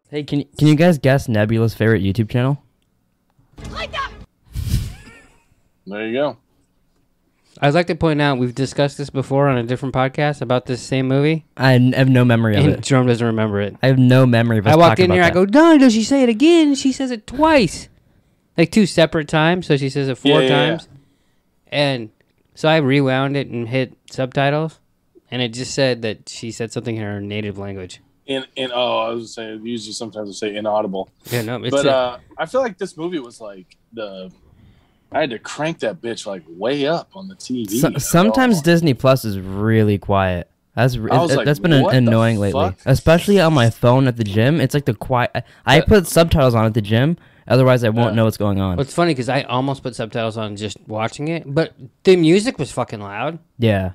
Hey, can you guys guess Nebula's favorite YouTube channel? Pleeka! There you go. I'd like to point out we've discussed this before on a different podcast about this same movie. I have no memory of And it. Jerome doesn't remember it. I have no memory of us I walked talking in about here, I that. go, no, does she say it again? She says it twice. Like 2 separate times, so she says it 4 times. And so I rewound it and hit subtitles, and it just said that she said something in her native language. I was saying usually sometimes I say inaudible. Yeah, no, it's But I feel like this movie was like I had to crank that bitch like way up on the TV. Sometimes Disney Plus is really quiet. That's like, been what the annoying lately, fuck? especially on my phone at the gym. It's like the quiet. I put subtitles on at the gym, otherwise I won't know what's going on. Well, it's funny because I almost put subtitles on just watching it, but the music was fucking loud. Yeah,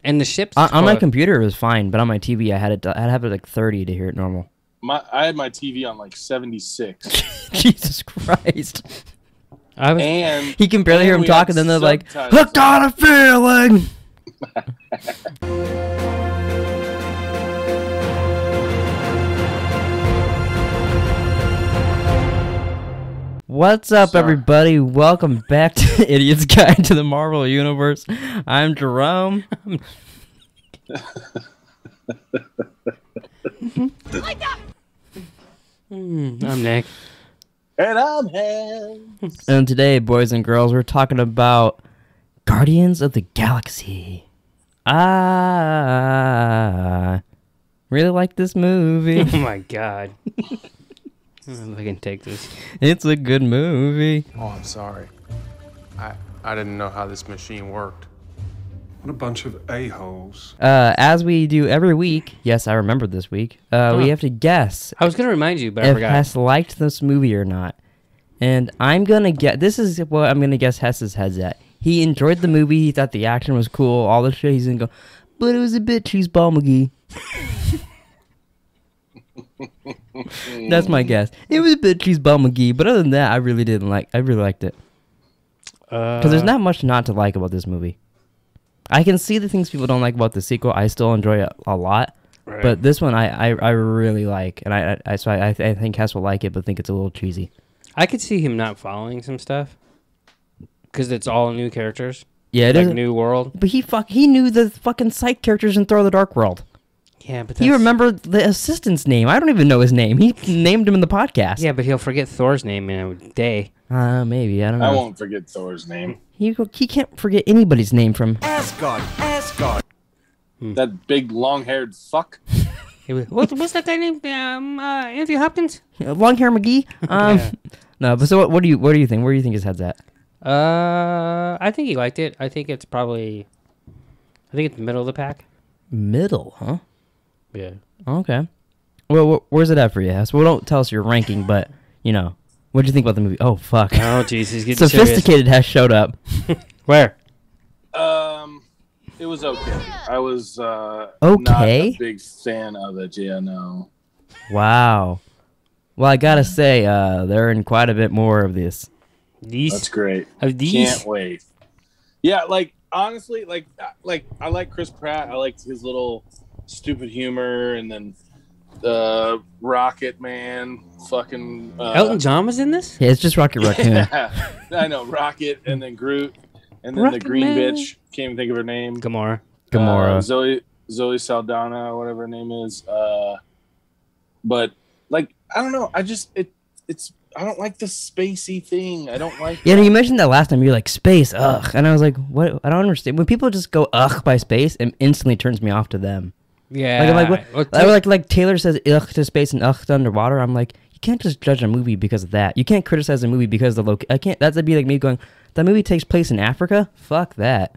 And the ships on my computer it was fine, but on my TV I had to have it like 30 to hear it normal. I had my TV on like 76. Jesus Christ! And he can barely hear him we talk, had and then they're like, subtitles "Hooked on a feeling." What's up, everybody? Welcome back to Idiot's Guide to the Marvel Universe. I'm Jerome. I'm Nick. And I'm Hans. And today, boys and girls, we're talking about Guardians of the Galaxy. I really like this movie. Oh my god. I don't know if I can take this. It's a good movie. Oh, I'm sorry. I didn't know how this machine worked. What a bunch of a-holes. As we do every week, yes, I remember this week, we have to guess I was going to remind you, but I if forgot. Hess liked this movie or not. And I'm going to guess, this is what I'm going to guess Hess's head's at. He enjoyed the movie, he thought the action was cool, all the shit, he's going to go, but it was a bit cheeseball McGee. That's my guess. It was a bit cheeseball McGee, but other than that, I really liked it. Because there's not much not to like about this movie. I can see the things people don't like about the sequel. I still enjoy it a lot. Right. But this one I really like. And I think Hess will like it, but think it's a little cheesy. I could see him not following some stuff. Because it's all new characters. Yeah, it like is. new world. But he knew the fucking psych characters in Thor the Dark World. Yeah, but He remembered the assistant's name. I don't even know his name. He named him in the podcast. Yeah, but he'll forget Thor's name in a day. Maybe. I don't know. I won't forget Thor's name. He can't forget anybody's name from... Asgard. That big long-haired fuck. What's that guy named? Anthony Hopkins? Long Hair McGee? Yeah. No, but so what do you think? Where do you think his head's at? I think he liked it. I think it's the middle of the pack. Middle, huh? Yeah. Okay. Well, where's it at for you, Hess? Well, don't tell us your ranking, but, what do you think about the movie? Oh, fuck. Oh, jeez, he's getting Sophisticated Hess showed up. Where? It was okay. I was not Okay? a big fan of it. Yeah, no. Wow. Well, I gotta say, they're in quite a bit more of this. That's great. Of these? Can't wait. Yeah, like honestly, like I like Chris Pratt. I liked his little stupid humor, and then Rocket Man, fucking Elton John was in this? Yeah, it's just Rocket Raccoon. Yeah, I know Rocket, and then Groot, and then Rocket the green Man. bitch. Can't even think of her name. Gamora. Gamora. Zoe Saldana, whatever her name is. But like I don't know. It's I don't like the spacey thing. I don't like. Yeah, you mentioned that last time. You're like, space, ugh. And I was like, what? I don't understand. When people just go, ugh, by space, it instantly turns me off to them. Yeah. Like Taylor says, ugh, to space and ugh, to underwater. I'm like, you can't just judge a movie because of that. You can't criticize a movie because of the location. I can't. That'd be like me going, that movie takes place in Africa? Fuck that.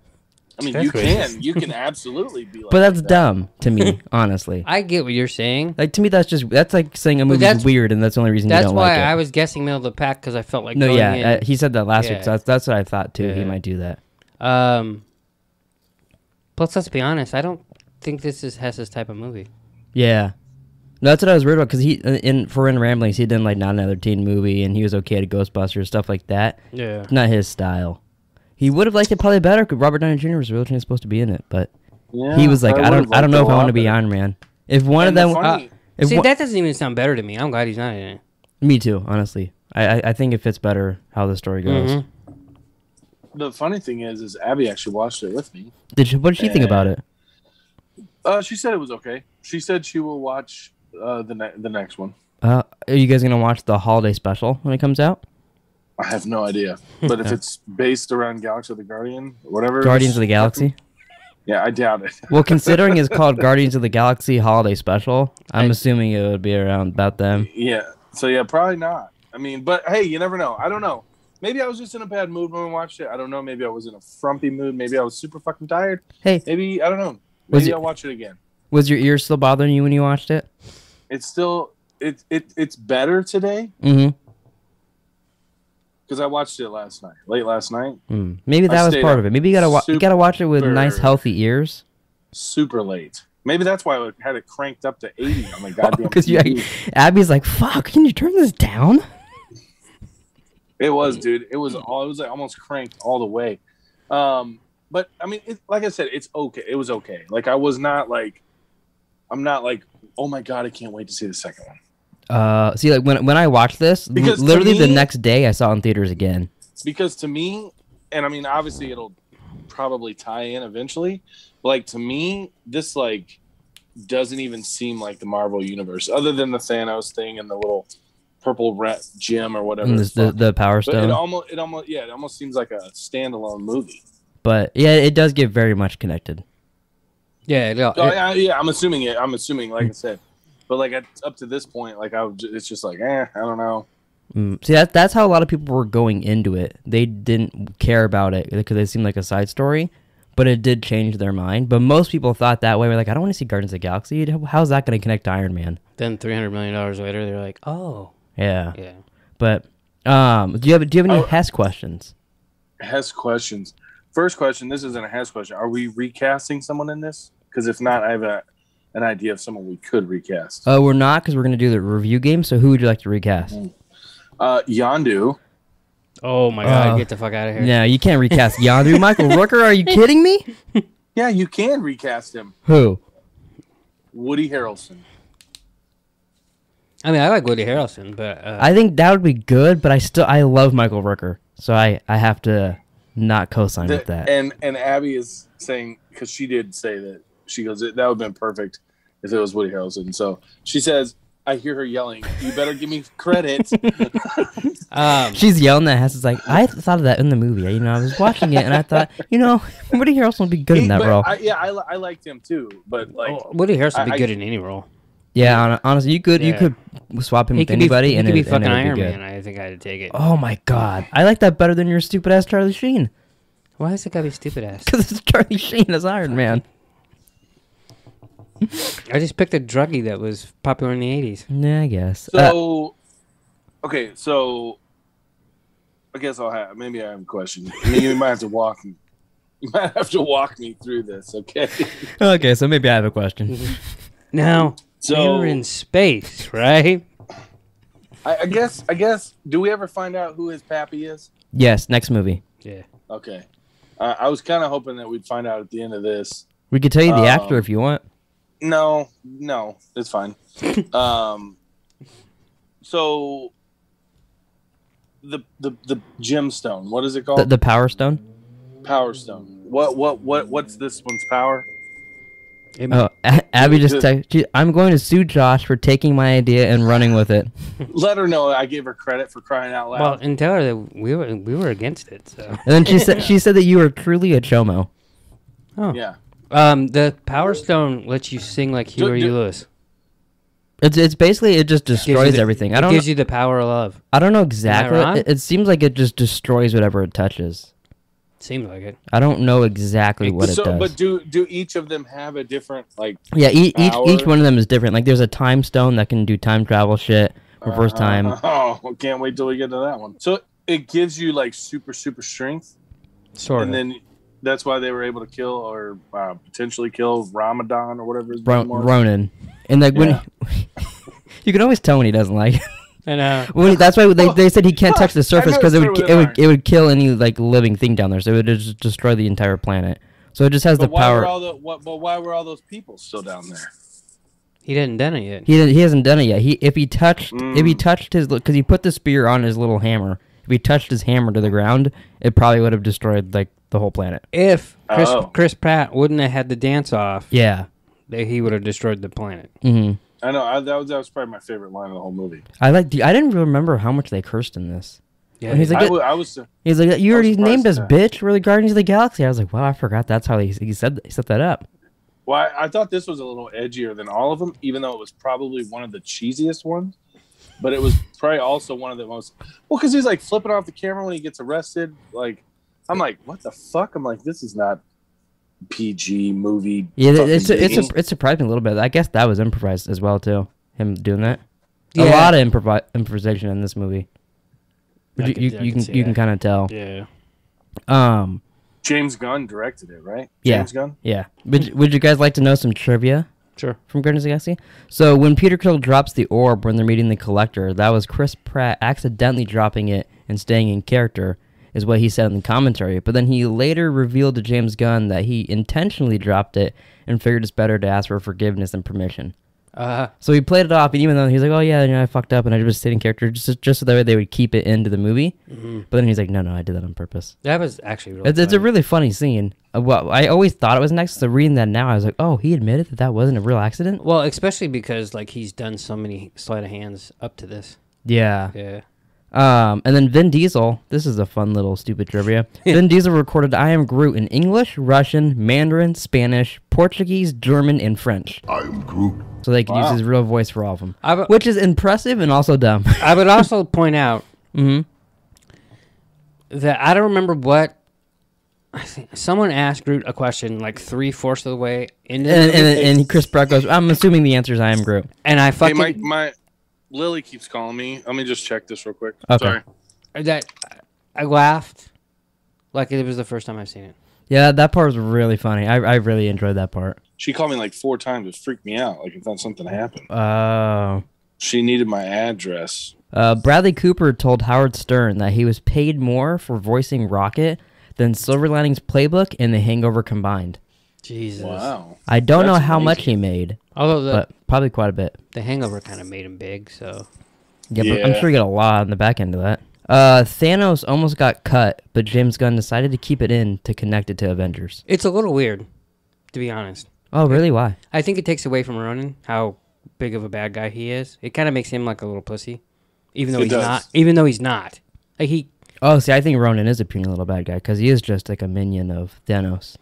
I mean, That's you can absolutely be like But that's that. dumb to me, honestly. I get what you're saying. Like, to me, that's like saying a movie's weird, and that's the only reason you That's don't why like it. I was guessing middle of the pack because I felt like No, going yeah, in. he said that last week, Yeah. so that's what I thought, too. He Yeah. might do that. Plus, let's be honest. I don't think this is Hess's type of movie. Yeah. No, that's what I was worried about, because in Ramblings, he did, like, Not Another Teen Movie, and he was okay to Ghostbusters, stuff like that. Yeah. Not his style. He would have liked it probably better, because Robert Downey Jr. was originally supposed to be in it, but Yeah, he was like, I I would've don't know liked if it a I want to lot be better. Iron Man. If one of And them, the funny- See, that doesn't even sound better to me. I'm glad he's not in it. Me too, honestly. I think it fits better how the story goes. Mm-hmm. The funny thing is Abby actually watched it with me. What did she think about it? She said it was okay. She said she will watch the next one. Are you guys gonna watch the holiday special when it comes out? I have no idea, but if it's based around Galaxy of the Guardian, whatever, Guardians of the Galaxy. Yeah, I doubt it. Well, considering it's called Guardians of the Galaxy Holiday Special, I'm assuming it would be around about them. Yeah. So yeah, probably not. I mean, but hey, you never know. I don't know. Maybe I was just in a bad mood when we watched it. I don't know. Maybe I was in a frumpy mood. Maybe I was super fucking tired. Hey, maybe I don't know. Maybe I'll watch it again. Was your ears still bothering you when you watched it? It's still it's better today. Mm-hmm. Because I watched it late last night. Maybe that was part of it. Maybe you gotta watch it with nice, healthy ears. Super late. Maybe that's why I had it cranked up to 80 on the goddamn Because TV. Abby's like, "Fuck, can you turn this down?" It was, dude. It was like almost cranked all the way. But I mean, like I said, it's okay. It was okay. Like I'm not like, oh my god, I can't wait to see the second one. See, like when I watched this, literally the next day I saw it in theaters again. Because to me, and I mean, obviously it'll probably tie in eventually. But like to me, this like doesn't even seem like the Marvel universe, other than the Thanos thing and the little purple rat gem or whatever. The Power Stone. But it almost seems like a standalone movie. But yeah, it does get very much connected. Yeah, yeah. I'm assuming, like I said. But like up to this point, like it's just like, I don't know. See, that's how a lot of people were going into it. They didn't care about it because it seemed like a side story, but it did change their mind. But most people thought that way. We're like, I don't want to see Guardians of the Galaxy. How's that going to connect to Iron Man? Then $300 million later, they're like, oh, yeah. But do you have any Hess questions? Hess questions. First question. This isn't a Hess question. Are we recasting someone in this? Because if not, I have an idea of someone we could recast. We're not, because we're going to do the review game. So who would you like to recast? Yondu. Oh my god, get the fuck out of here. No, you can't recast Yondu. Michael Rooker, are you kidding me? Yeah, you can recast him. Who? Woody Harrelson. I mean, I like Woody Harrelson, but... I think that would be good, but I love Michael Rooker. So I have to not co-sign with that. And Abby is saying, because she did say that, she goes, that would have been perfect if it was Woody Harrelson. So she says, I hear her yelling, you better give me credit. She's yelling at Hess. It's like, I thought of that in the movie. I was watching it, and I thought, Woody Harrelson would be good in that role. I liked him too, but like... Woody Harrelson would be good in any role. Yeah, honestly, you could swap him with anybody, and he could be fucking Iron Man. I think I'd take it. Oh my god, I like that better than your stupid ass Charlie Sheen. Why is it gotta be stupid ass? Because it's Charlie Sheen as Iron Man. I just picked a druggie that was popular in the 80s. Yeah, I guess. So, okay, so I guess maybe I have a question. You might have to walk me. You might have to walk me through this, okay? Okay, so maybe I have a question. Now, you're in space, right? I guess. Do we ever find out who his pappy is? Yes, next movie. Yeah. Okay. I was kind of hoping that we'd find out at the end of this. We could tell you the actor if you want. No, it's fine. So the gemstone, what is it called? The Power Stone. Power Stone. What's this one's power? Abby just texted, I'm going to sue Josh for taking my idea and running with it. Let her know I gave her credit for crying out loud. Well, and tell her that we were against it. So. And then she said that you were truly a chomo. Oh yeah. The Power Stone lets you sing like Huey Lewis. It's basically it just destroys everything. It gives you the power of love. I don't know exactly. It seems like it just destroys whatever it touches. Seems like it. I don't know exactly what it does. But do each of them have a different each one of them is different. Like there's a time stone that can do time travel shit, reverse time. Oh, can't wait till we get to that one. So it gives you like super strength, sort of, and then that's why they were able to kill or potentially kill Ramadan or whatever his name was. Ronan, and like when you can always tell when he doesn't like it. I know. That's why they said he can't touch the surface because it would kill any like living thing down there. So it would just destroy the entire planet. So it just has the power. Why were all those people still down there? He hadn't done it yet. He hasn't done it yet. If he touched his, because he put the spear on his little hammer. If he touched his hammer to the ground, it probably would have destroyed like the whole planet. If Chris Pratt wouldn't have had the dance off, yeah, he would have destroyed the planet. Mm-hmm. I know that was probably my favorite line of the whole movie. I didn't really remember how much they cursed in this. Yeah, he's like, he's like, you already named us bitch. We're the Guardians of the Galaxy. I was like, wow, I forgot that's how he set that up. Well, I thought this was a little edgier than all of them, even though it was probably one of the cheesiest ones. But it was probably also one of the most... Well, because he's, like, flipping off the camera when he gets arrested. Like, I'm like, what the fuck? I'm like, this is not PG movie. Yeah, it surprised me a little bit. I guess that was improvised as well, too. Him doing that. Yeah. A lot of improvisation in this movie. You can kind of tell. Yeah. James Gunn directed it, right? Yeah. James Gunn? Yeah. Would you guys like to know some trivia? Sure. From Guardians of the Galaxy? So when Peter Quill drops the orb when they're meeting the Collector, that was Chris Pratt accidentally dropping it and staying in character, is what he said in the commentary. But then he later revealed to James Gunn that he intentionally dropped it and figured it's better to ask for forgiveness and permission. So he played it off, and even though he's like, "Oh yeah, I fucked up, and I just stayed in character," just so that way they would keep it into the movie. Mm-hmm. But then he's like, "No, I did that on purpose." That was actually really. It's a really funny scene. Well, I always thought it was an accident. So reading that now, I was like, "Oh, he admitted that wasn't a real accident." Well, especially because like he's done so many sleight of hands up to this. Yeah. Yeah. And then Vin Diesel, this is a fun little stupid trivia. Vin Diesel recorded I Am Groot in English, Russian, Mandarin, Spanish, Portuguese, German, and French. I am Groot. So they could use his real voice for all of them. Which is impressive and also dumb. I would also point out that I don't remember what... I think someone asked Groot a question like 3/4 of the way into and Chris Pratt goes, I'm assuming the answer is I am Groot. And I fucking... Hey, my Lily keeps calling me. Let me just check this real quick. Okay. Sorry. That I laughed like it was the first time I've seen it. Yeah, that part was really funny. I really enjoyed that part. She called me like 4 times. It freaked me out. Like, I thought something happened. Oh. She needed my address. Bradley Cooper told Howard Stern that he was paid more for voicing Rocket than Silver Linings Playbook and The Hangover combined. Jesus. Wow. I don't know how much he made, but probably quite a bit. The Hangover kind of made him big, so... Yeah, but I'm sure he got a lot on the back end of that. Thanos almost got cut, but James Gunn decided to keep it in to connect it to Avengers. It's a little weird, to be honest. Oh, really? Why? I think it takes away from Ronan, how big of a bad guy he is. It kind of makes him like a little pussy, even though he's not. Like he... Oh, see, I think Ronan is a puny little bad guy, because he is just like a minion of Thanos.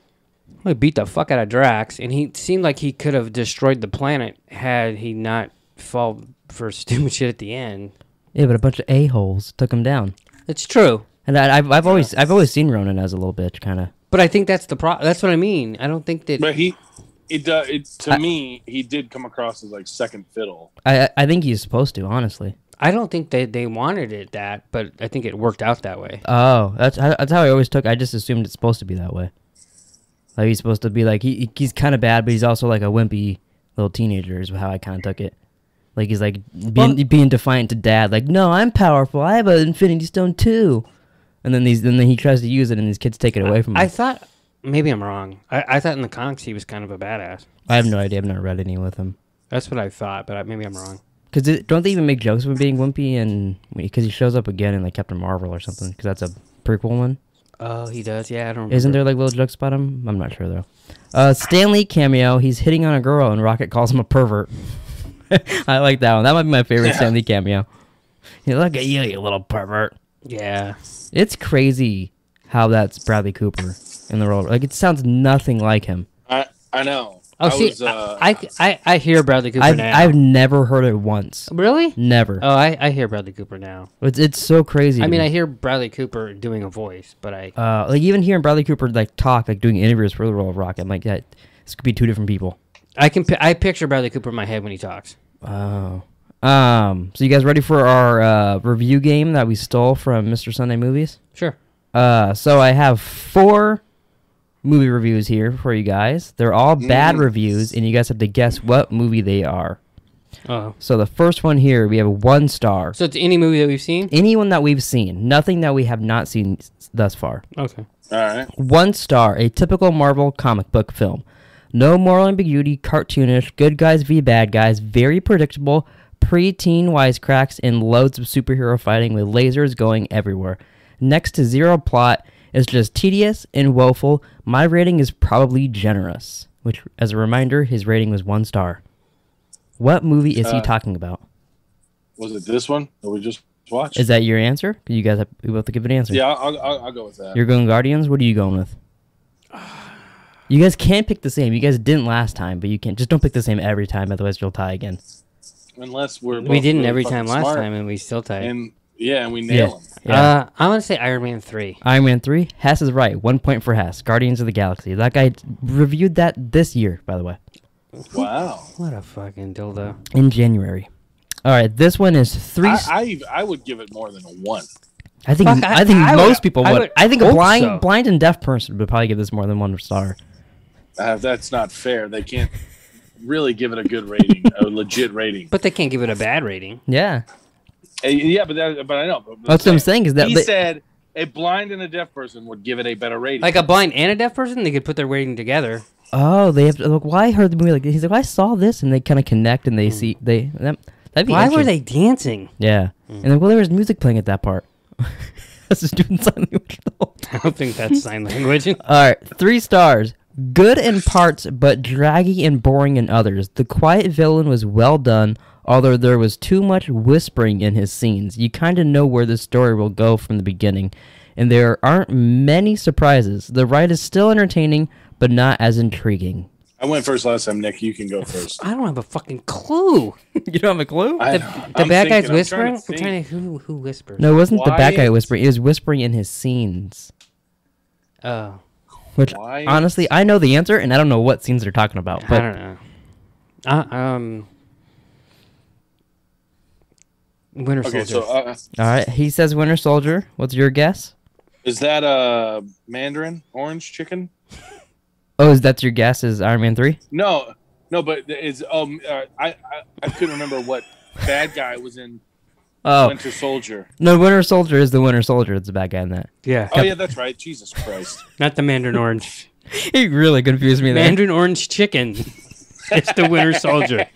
He beat the fuck out of Drax, and he seemed like he could have destroyed the planet had he not fall for stupid shit at the end. Yeah, but a bunch of a-holes took him down. It's true. And I've always seen Ronan as a little bitch, kind of. But I think that's that's what I mean. I don't think that... But to me, he did come across as like second fiddle. I think he's supposed to, honestly. I don't think they wanted it that, but I think it worked out that way. Oh, that's how I always took. I just assumed it's supposed to be that way. Like he's supposed to be like he's kind of bad, but he's also like a wimpy little teenager. Is how I kind of took it. Like he's like being defiant to dad. Like, no, I'm powerful. I have an Infinity Stone too. And then he tries to use it, and these kids take it away from him. I thought maybe I'm wrong. I thought in the comics he was kind of a badass. I have no idea. I've never read any with him. That's what I thought, but maybe I'm wrong. Because don't they even make jokes of him being wimpy? And because he shows up again in like Captain Marvel or something. Because that's a prequel one. Oh, he does. Yeah, I don't remember. Isn't there like little jokes about him? I'm not sure though. Stan Lee cameo. He's hitting on a girl, and Rocket calls him a pervert. I like that one. That might be my favorite Stan Lee cameo. Hey, look at you, you little pervert. Yeah. It's crazy how that's Bradley Cooper in the role. Like, it sounds nothing like him. I know. I hear Bradley Cooper now. I've never heard it once. Really? Never. Oh, I hear Bradley Cooper now. It's so crazy. I mean, I hear Bradley Cooper doing a voice, but like even hearing Bradley Cooper like talk, like doing interviews for the role of Rocket, I'm like, that this could be two different people. I picture Bradley Cooper in my head when he talks. Oh. So you guys ready for our review game that we stole from Mr. Sunday Movies? Sure. So I have 4 movie reviews here for you guys. They're all bad reviews, and you guys have to guess what movie they are. Oh. So the first one here, we have 1 star. So it's any movie that we've seen? Anyone that we've seen. Nothing that we have not seen thus far. Okay. All right. 1 star, a typical Marvel comic book film. No moral ambiguity, cartoonish, good guys v bad guys, very predictable, pre-teen wisecracks, and loads of superhero fighting with lasers going everywhere. Next to zero plot, it's just tedious and woeful. My rating is probably generous. Which, as a reminder, his rating was 1 star. What movie is he talking about? Was it this one that we just watched? Is that your answer? You guys have to give an answer. Yeah, I'll go with that. You're going Guardians? What are you going with? You guys can't pick the same. You guys didn't last time, but you can't. Just don't pick the same every time, otherwise you'll tie again. Unless we didn't really every time last smart, time, and we still tied. and we nail them. Yeah. I'm gonna say Iron Man 3. Iron Man 3? Hess is right. 1 point for Hess. Guardians of the Galaxy. That guy reviewed that this year, by the way. Wow. What a fucking dildo. In January. All right, this one is 3. I would give it more than a 1. I think Fuck, I think I most would- people I would. would I think a hope blind so. blind and deaf person would probably give this more than 1 star. That's not fair. They can't really give it a good rating, a legit rating. But they can't give it a bad rating. Yeah. Yeah, but I know. But That's what I'm saying is that he they- said a blind and a deaf person would give it a better rating. Like a blind and a deaf person, they could put their rating together. Oh, they have to look. Why I heard the movie like he's like, I saw this, and they kind of connect, and they see that'd be. Why were interesting. they dancing? Yeah, and like, well, there was music playing at that part. That's just doing sign language. The whole time. I don't think that's sign language. All right, 3 stars. Good in parts, but draggy and boring in others. The quiet villain was well done, although there was too much whispering in his scenes. You kind of know where the story will go from the beginning, and there aren't many surprises. The ride is still entertaining, but not as intriguing. I went first last time, Nick. You can go first. I don't have a fucking clue. You don't have a clue? The bad guy's whispering? I'm trying to who whispers? No, it wasn't the bad guy Wyatt. whispering. It was whispering in his scenes. Oh. Which, Wyatt. honestly, I know the answer, and I don't know what scenes they're talking about. I But don't know. Winter Okay, Soldier. so all right, he says Winter Soldier. What's your guess? is that a Mandarin orange chicken? Oh, that's your guess? Is Iron Man 3? No, but it's I couldn't remember what bad guy was in Oh, Winter Soldier. no, Winter Soldier is the Winter Soldier. It's the bad guy in that. Yeah. Oh yeah, that's right. Jesus Christ. Not the Mandarin Orange. He really confused me there. Mandarin Orange Chicken. It's the Winter Soldier.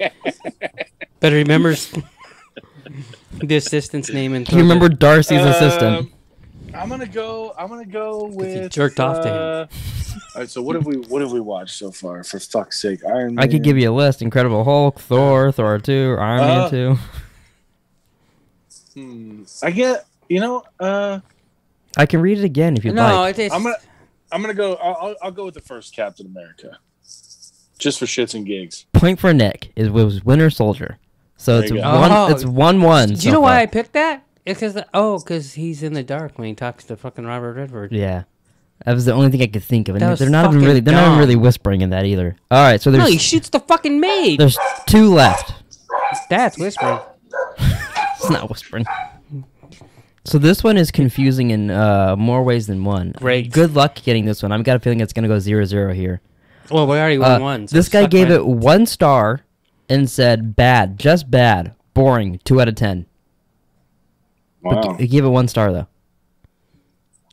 But remember the assistant's name and He remembered Darcy's assistant. I'm gonna go with. he jerked off to him. All right, so what have we watched so far? For fuck's sake, Iron Man. I could give you a list: Incredible Hulk, Thor, Thor 2, Iron Man 2. I get. I can read it again if you'd No, like. it's I'm gonna go. I'll go with the first Captain America, just for shits and gigs. Point for Nick was Winter Soldier. So There it's you go. one. Oh. It's 1-1. Do you know why I picked that? It's because he's in the dark when he talks to fucking Robert Redford. Yeah, that was the only thing I could think of. That And was they're not even fucking really. They're not even dumb. really whispering in that either. All right, so No, there's he shoots the fucking maid. there's 2 left. That's whispering. It's not whispering. So this one is confusing in more ways than one. Great. Good luck getting this one. I've got a feeling it's gonna go 0-0 here. Well, we already won one. So This guy suck gave my- it 1 star and said bad, just bad, boring, 2 out of 10. But Wow. he gave it 1 star though.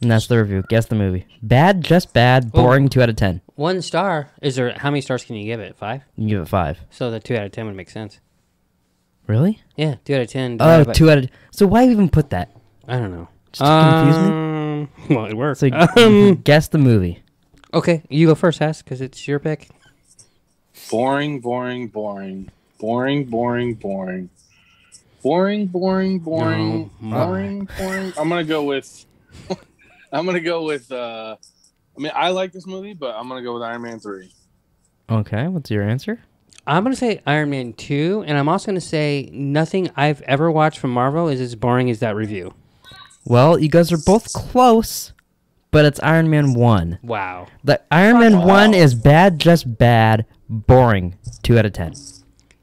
And that's the review. Guess the movie. Bad, just bad, boring, 2 out of 10. 1 star. Is there? How many stars can you give it? 5. You give it 5. So the 2 out of 10 would make sense. Really? Yeah, 2 out of 10. Oh, divided by- 2 out of. So why even put that? I don't know. Just to confuse me? Well, it worked. So guess the movie. Okay, you go first, Hass, because it's your pick. Boring. Boring. Boring. Boring. Boring. Boring. Boring. Boring. Boring. No. Boring. Boring. I'm gonna go with. I'm gonna go with. I mean, I like this movie, but I'm gonna go with Iron Man 3. Okay, what's your answer? I'm going to say Iron Man 2, and I'm also going to say nothing I've ever watched from Marvel is as boring as that review. Well, you guys are both close, but it's Iron Man 1. Wow. The Iron Man 1 is bad, just bad, boring, 2 out of 10.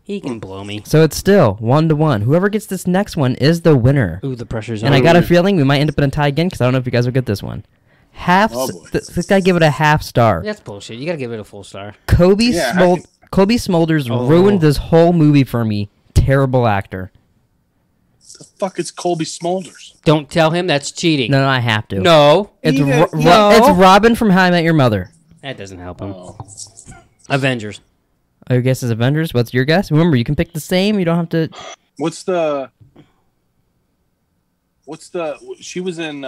He can blow me. So it's still 1-1. Whoever gets this next one is the winner. Ooh, the pressure's on. And I got a feeling we might end up in a tie again because I don't know if you guys will get this one. Oh, boy. This guy gave it a half star. That's bullshit. You got to give it a full star. Kobe Smulders Oh. ruined this whole movie for me. Terrible actor. The fuck is Colby Smulders? Don't tell him that's cheating. No, I have to. No. It's Eat it. it's Robin from How I Met Your Mother. That doesn't help him. Oh. Avengers. Oh, your guess is Avengers. What's your guess? Remember, you can pick the same. You don't have to. What's the? She was in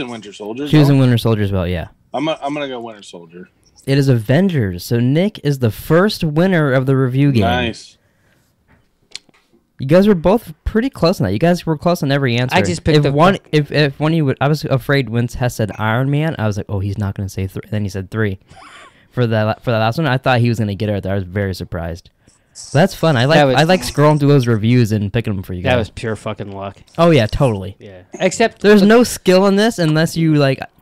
Winter Soldier. She was in Winter Soldier as well. Yeah. I'm gonna go Winter Soldier. It is Avengers. So Nick is the first winner of the review game. Nice. You guys were both pretty close on that. You guys were close on every answer. I just picked if one you would. I was afraid when Tess said Iron Man. I was like, oh, he's not going to say 3. Then he said 3 for that last one. I thought he was going to get it right there. I was very surprised. So that's fun. I like scrolling through those reviews and picking them for you guys. That was pure fucking luck. Oh yeah, totally. Yeah. Except there's no skill in this unless you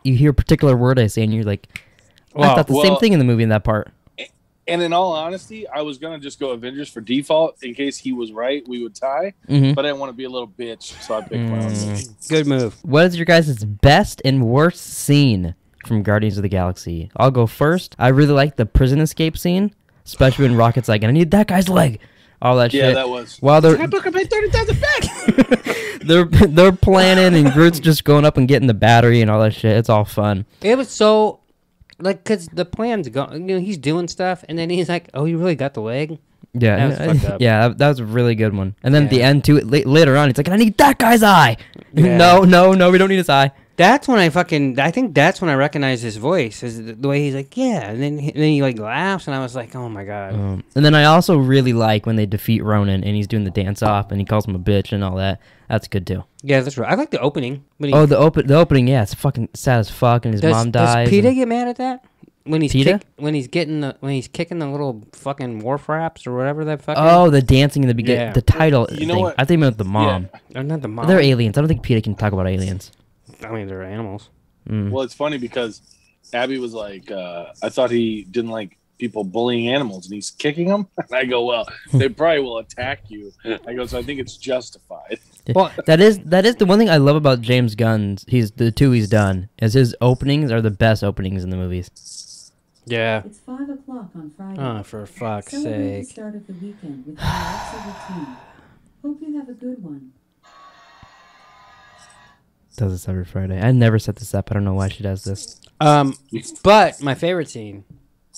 hear a particular word I say and you're like, I thought the same thing in the movie in that part. And in all honesty, I was gonna just go Avengers for default in case he was right. We would tie, Mm-hmm. but I didn't want to be a little bitch, so I picked my own movie. good move. What is your guys' best and worst scene from Guardians of the Galaxy? I'll go first. I really like the prison escape scene, especially when Rocket's like, I need that guy's leg. All that shit. Yeah, that was. While they're I book paid 30,000 back. they're planning and Groot's just going up and getting the battery and all that shit. It's all fun. It was so because the plan's going. He's doing stuff, and then he's like, "Oh, you really got the leg." Yeah, That was fucked up. yeah, that was a really good one. And then at the Yeah. end too, later on, he's like, I need that guy's eye. Yeah. No, we don't need his eye. That's when I think that's when I recognized his voice, is the way he's like, yeah, and then he like laughs, and I was like, oh my god. And then I also really like when they defeat Ronan and he's doing the dance off and he calls him a bitch and all that. That's good too. Yeah, that's right. I like the opening. When The opening, yeah, it's fucking sad as fuck, and his mom dies. Does PETA and- get mad at that? When he's PETA? when he's kicking the little fucking wharf raps or whatever that fucking. Oh, the dancing in the beginning, Yeah. the title. You know thing. what? I think about the mom. Or not the mom. They're aliens. I don't think PETA can talk about aliens. I mean, they're animals. Well, it's funny because Abby was like, I thought he didn't like people bullying animals, and he's kicking them. And I go, well, they probably will attack you. I go, so I think it's justified. Well, that is the one thing I love about James Gunn's. The two he's done is his openings are the best openings in the movies. yeah. It's 5 o'clock on Friday. Oh, for fuck's Celebrate the sake. start of the weekend with the Alexa routine. Hope you have a good one. Does this every Friday? I never set this up. I don't know why she does this. But my favorite scene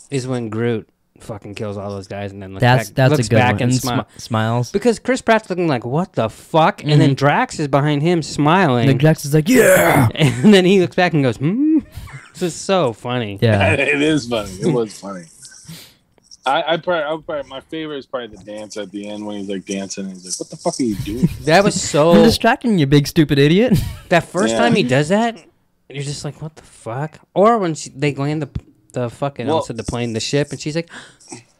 is when Groot fucking kills all those guys and then looks That's back a good back one. and And smiles. Because Chris Pratt's looking like, what the fuck? And then Drax is behind him smiling. And Jax is like, yeah. And then he looks back and goes, hmm? This is so funny. Yeah. It is funny. It was funny. I probably my favorite is probably the dance at the end when he's like dancing and he's like, what the fuck are you doing? That was I'm so... distracting you, big stupid idiot. That first Yeah. time he does that, you're just like, what the fuck? Or when they land the fucking outside the plane, the ship, and she's like,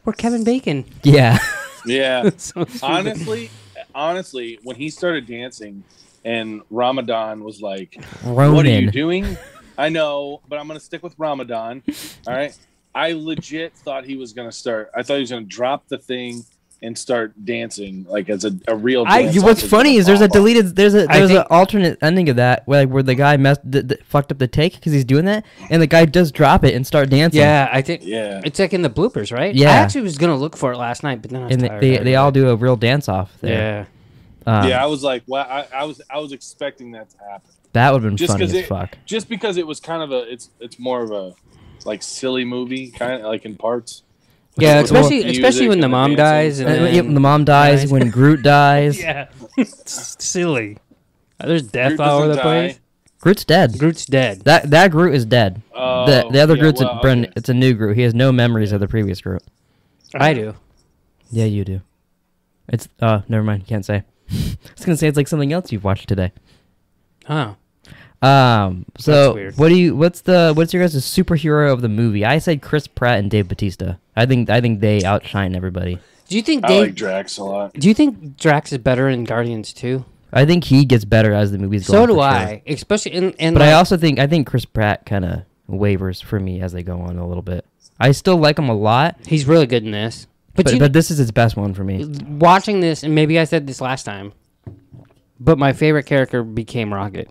we're Kevin Bacon. Yeah. Yeah. So stupid. honestly, when he started dancing and Ramadan was like, Ronan. what are you doing? I know, but I'm going to stick with Ramadan. All right. I legit thought he was going to start. I thought he was going to drop the thing and start dancing like as a real dance. What's funny is there's a deleted, there's an think- alternate ending of that where the guy fucked up the take because he's doing that, and the guy does drop it and start dancing. Yeah, I think Yeah. it's like in the bloopers, right? Yeah. I actually was going to look for it last night, but then I was And tired. they all do a real dance off there. Yeah. Yeah, I was like, well, I was expecting that to happen. That would have been Just funny because as fuck. Just because it was kind of it's more of a like silly movie, kind of like in parts. Yeah, With the especially music when the and mom dancing. dies. And And then when the mom dies, when Groot dies. Yeah. It's silly. There's death Groot all over the doesn't place. die. Groot's dead. Groot's dead. That Groot is dead. Oh, The other yeah, Groot's well, Bren. okay. It's a new Groot. He has no memories of the previous Groot. I do. Yeah, you do. It's never mind. You can't say. I was gonna say it's like something else you've watched today. Oh. So weird. what's your guys' superhero of the movie? I said Chris Pratt and Dave Bautista. I think they outshine everybody. Do you think I Dave? like Drax a lot. Do you think Drax is better in Guardians 2? I think he gets better as the movies go So on. do for I. sure. Especially in But I also think Chris Pratt kind of wavers for me as they go on a little bit. I still like him a lot, he's really good in this. but this is his best one for me. Watching this, and maybe I said this last time, but my favorite character became Rocket.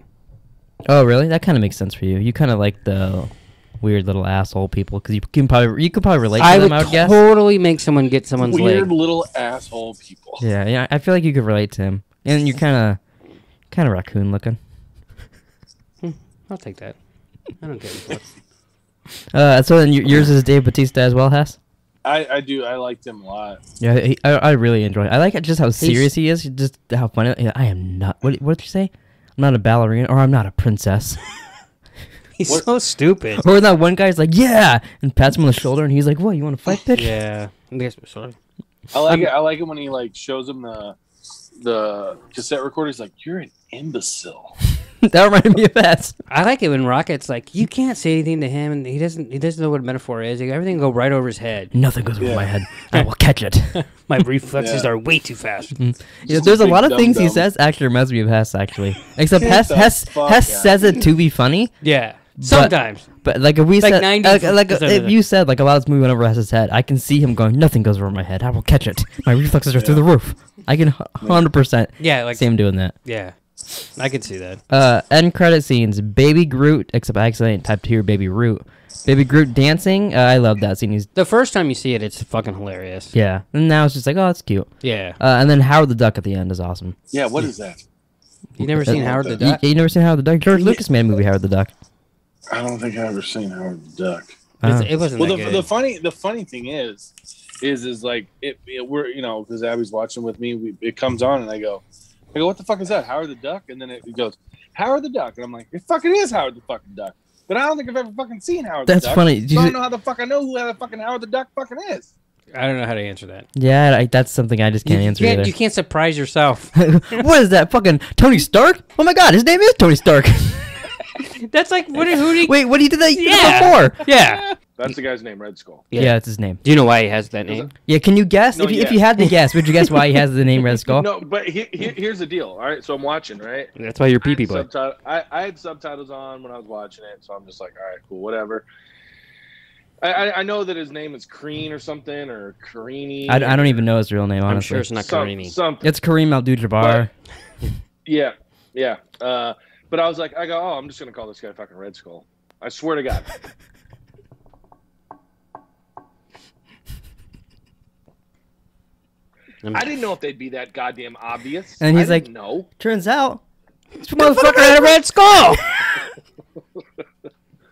Oh, really? That kind of makes sense for you. You kind of like the weird little asshole people because you could probably relate to I them. would I would guess. totally make someone get someone's Weird leg. little asshole people. Yeah. I feel like you could relate to him, and you're kind of raccoon looking. I'll take that. I don't care. So then yours is Dave Bautista as well, Hess? I do. I liked him a lot. Yeah, I really enjoy it. I like just how serious he is, just how funny. Yeah, I am not. What did you say? I'm not a ballerina, or I'm not a princess. He's so stupid. Or that one guy's like, yeah, and pats him on the shoulder, and he's like, what, you want to fight, bitch? Yeah. Sorry. I like it. I like it when he like shows him the cassette recorder. He's like, "You're an imbecile." That reminded me of Hess. I like it when Rocket's like, you can't say anything to him, and he doesn't know what a metaphor is. Everything will go right over his head. Nothing goes over my head. I will catch it. My reflexes are way too fast. Yeah, there's a lot of things he says actually reminds me of Hess, actually. Except Hess says it to be funny. Yeah. Sometimes. But like if we Like said, 90% if you said like a lot of this movie went over Hess's head, I can see him going, nothing goes over my head. I will catch it. My reflexes are through the roof. I can 100% Yeah, like see him doing that. Yeah. I can see that. End credit scenes. Baby Groot, except I accidentally typed here Baby Root. Baby Groot dancing. I love that scene. He's The first time you see it, it's fucking hilarious. yeah. And now it's just like, oh, that's cute. Yeah. And then Howard the Duck at the end is awesome. Yeah, what is that? You never seen Howard the Duck? You never seen Howard the Duck? George Lucas made a movie Howard the Duck. I don't think I've ever seen Howard the Duck. It wasn't Well, that the good. the funny thing is like we're because Abby's watching with me. It comes on and I go, what the fuck is that? Howard the Duck? And then it goes, Howard the Duck, and I'm like, it fucking is Howard the fucking Duck. But I don't think I've ever fucking seen Howard the Duck. That's funny. So I don't know how the fuck I know who the fucking Howard the Duck fucking is. I don't know how to answer that. Yeah, that's something I just can't answer either. You can't surprise yourself. What is that? Fucking Tony Stark? Oh my god, his name is Tony Stark. That's like, who do you... Wait, what did you do that Yeah. before? Yeah. That's the guy's name, Red Skull. Yeah, that's his name. Do you know why he has that name? Yeah, can you guess? No, If you had to guess, would you guess why he has the name Red Skull? No, but here's the deal. All right, so I'm watching, right? That's why you're pee-pee boy. I had subtitles on when I was watching it, so I'm just like, all right, cool, whatever. I know that his name is Kreen or something, or Kareeni. I don't even know his real name, honestly. I'm sure it's not Kareeni. Something. It's Kareem Abdul-Jabbar. Yeah. But I was like, I'm just gonna call this guy fucking Red Skull. I swear to God. I didn't know if they'd be that goddamn obvious. And he's like, no. Turns out, This motherfucker had a red skull.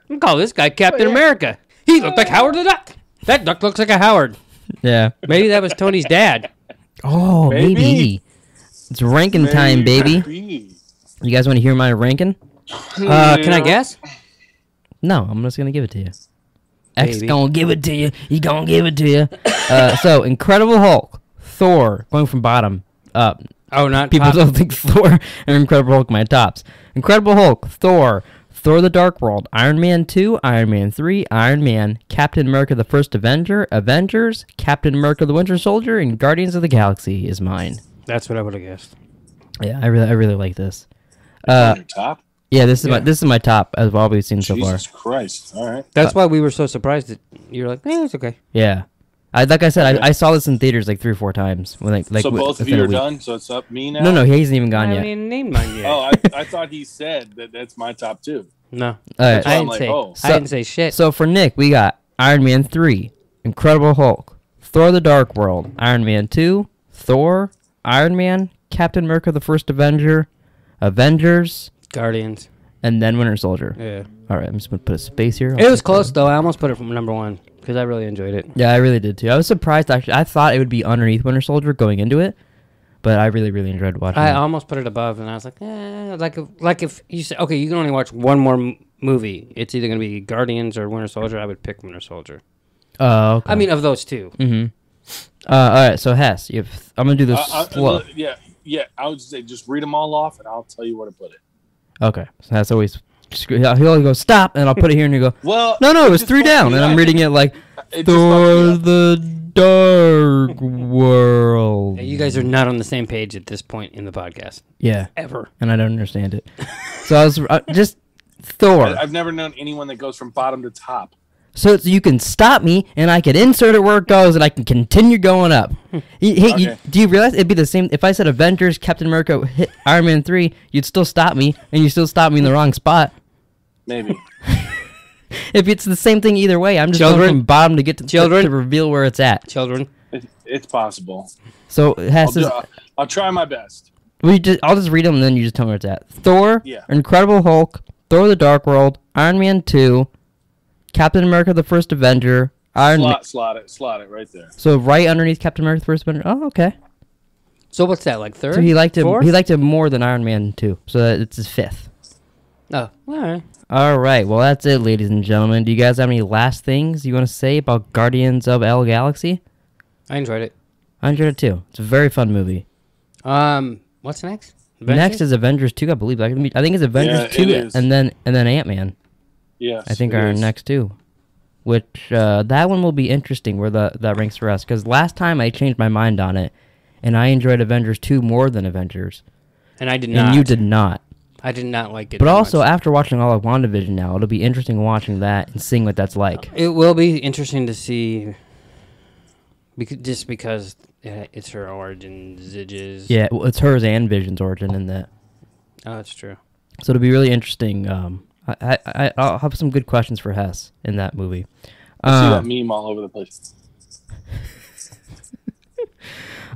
I'm call this guy Captain America. He looked like Howard the Duck. That duck looks like a Howard. yeah. Maybe that was Tony's dad. Oh, maybe. It's ranking time, baby. You guys want to hear my ranking? Can I guess? No, I'm just gonna give it to you. X Baby. gonna give it to you. He gonna give it to you. So Incredible Hulk, Thor, going from bottom up. Oh, not People top. don't think Thor and Incredible Hulk my tops. Incredible Hulk, Thor, Thor the Dark World, Iron Man 2, Iron Man 3, Iron Man, Captain America the First Avenger, Avengers, Captain America the Winter Soldier, and Guardians of the Galaxy is mine. That's what I would have guessed. Yeah, I really like this. On your top? Yeah, this is my top as well we've seen so far. Jesus Christ. All right. That's why we were so surprised that you were like, it's okay. Yeah. Like I said, I saw this in theaters like 3 or 4 times. When, like So both of within you a are week. done? So it's up me now? No, he hasn't even gone I yet. haven't even named mine yet. Oh, I thought he said that's my top 2. No. All right. why I I'm didn't like, say. oh. I didn't say shit. So for Nick, we got Iron Man 3, Incredible Hulk, Thor the Dark World, Iron Man 2, Thor, Iron Man, Captain America the First Avenger, Avengers, Guardians. and then Winter Soldier. Yeah. All right, I'm just going to put a space here. It was close though. I almost put it from number 1 because I really enjoyed it. Yeah, I really did too. I was surprised actually. I thought it would be underneath Winter Soldier going into it, but I really enjoyed watching I it. almost put it above, and I was like, like if you say, okay, you can only watch one more movie. It's either gonna be Guardians or Winter Soldier. I would pick Winter Soldier. Oh, okay. I mean, of those two. Mm-hmm. All right, so Hess, I'm gonna do this slow. Yeah. I would say just read them all off, and I'll tell you where to put it. Okay, so Hess always. He'll always go stop, and I'll put it here, and you go. Well, No, it was just 3 fucked down, me and up. I'm reading it like It just Thor fucked me the Dark World. You guys are not on the same page at this point in the podcast. Yeah, Ever. and I don't understand it. So I was just Thor. I've never known anyone that goes from bottom to top. So you can stop me, and I can insert it where it goes, and I can continue going up. Okay. Do you realize it'd be the same if I said Avengers, Captain America, hit Iron Man 3? You'd still stop me, and you still stop me in the wrong spot. Maybe. If it's the same thing either way, I'm just Children? going from bottom to get to reveal where it's at. Children. It's possible. So Hess is. I'll try my best. I'll just read them, and then you just tell me where it's at. Thor, Yeah. Incredible Hulk, Thor: The Dark World, Iron Man 2, Captain America: The First Avenger. Iron Man. Slot it right there. So right underneath Captain America: The First Avenger. Oh, okay. So what's that, like third? So he liked him. Fourth? He liked him more than Iron Man 2. So it's his fifth. Oh, all right. All right. Well, that's it, ladies and gentlemen. Do you guys have any last things you want to say about Guardians of L Galaxy? I enjoyed it. I enjoyed it too. It's a very fun movie. What's next? Avengers? Next is Avengers 2, I believe. I think it's Avengers 2 and then Ant-Man. Yes. I think are next two. Which that one will be interesting where that ranks for us, because last time I changed my mind on it, and I enjoyed Avengers 2 more than Avengers. And I did not. And you did not. I did not like it. But that also, much. after watching all of WandaVision now, it'll be interesting watching that and seeing what that's like. It will be interesting to see, because it's her origin, Zidges. Yeah, well, it's hers and Vision's origin in that. Oh, that's true. So it'll be really interesting. I'll have some good questions for Hess in that movie. I see that meme all over the place.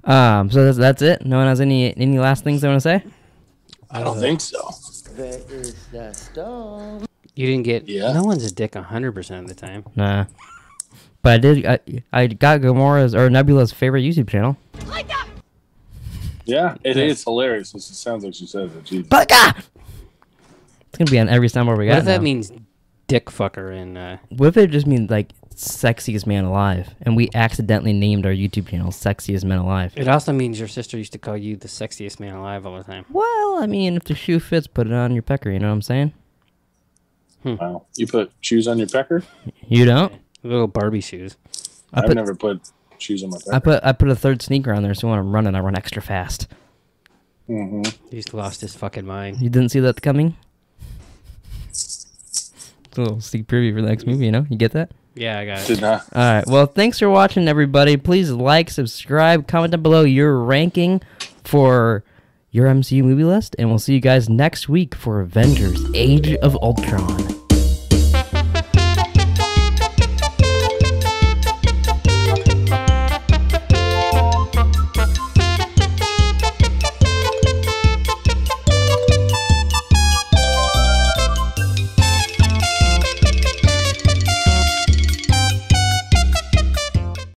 So that's it. No one has any last things they want to say? I don't think so. There is the stone. You didn't get. Yeah. No one's a dick 100% of the time. Nah. But I did. I got Gamora's or Nebula's favorite YouTube channel. Yeah, it's hilarious. It sounds like she says it. Jesus. Pleeka! It's gonna be on every soundboard we got. What if that now. means dick fucker in? What if it just means like sexiest man alive, and we accidentally named our YouTube channel Sexiest Man Alive? It also means your sister used to call you the sexiest man alive all the time. Well, I mean, if the shoe fits, put it on your pecker. You know what I'm saying? Wow. You put shoes on your pecker? You don't? Little Barbie shoes. I've never put shoes on my pecker. I put a third sneaker on there, so when I'm running, I run extra fast. Mm-hmm. He's lost his fucking mind. You didn't see that coming? It's a little sneak preview for the next movie, you know? You get that? Yeah, I got it. Did not. All right. Well, thanks for watching, everybody. Please like, subscribe, comment down below your ranking for your MCU movie list, and we'll see you guys next week for Avengers: Age of Ultron.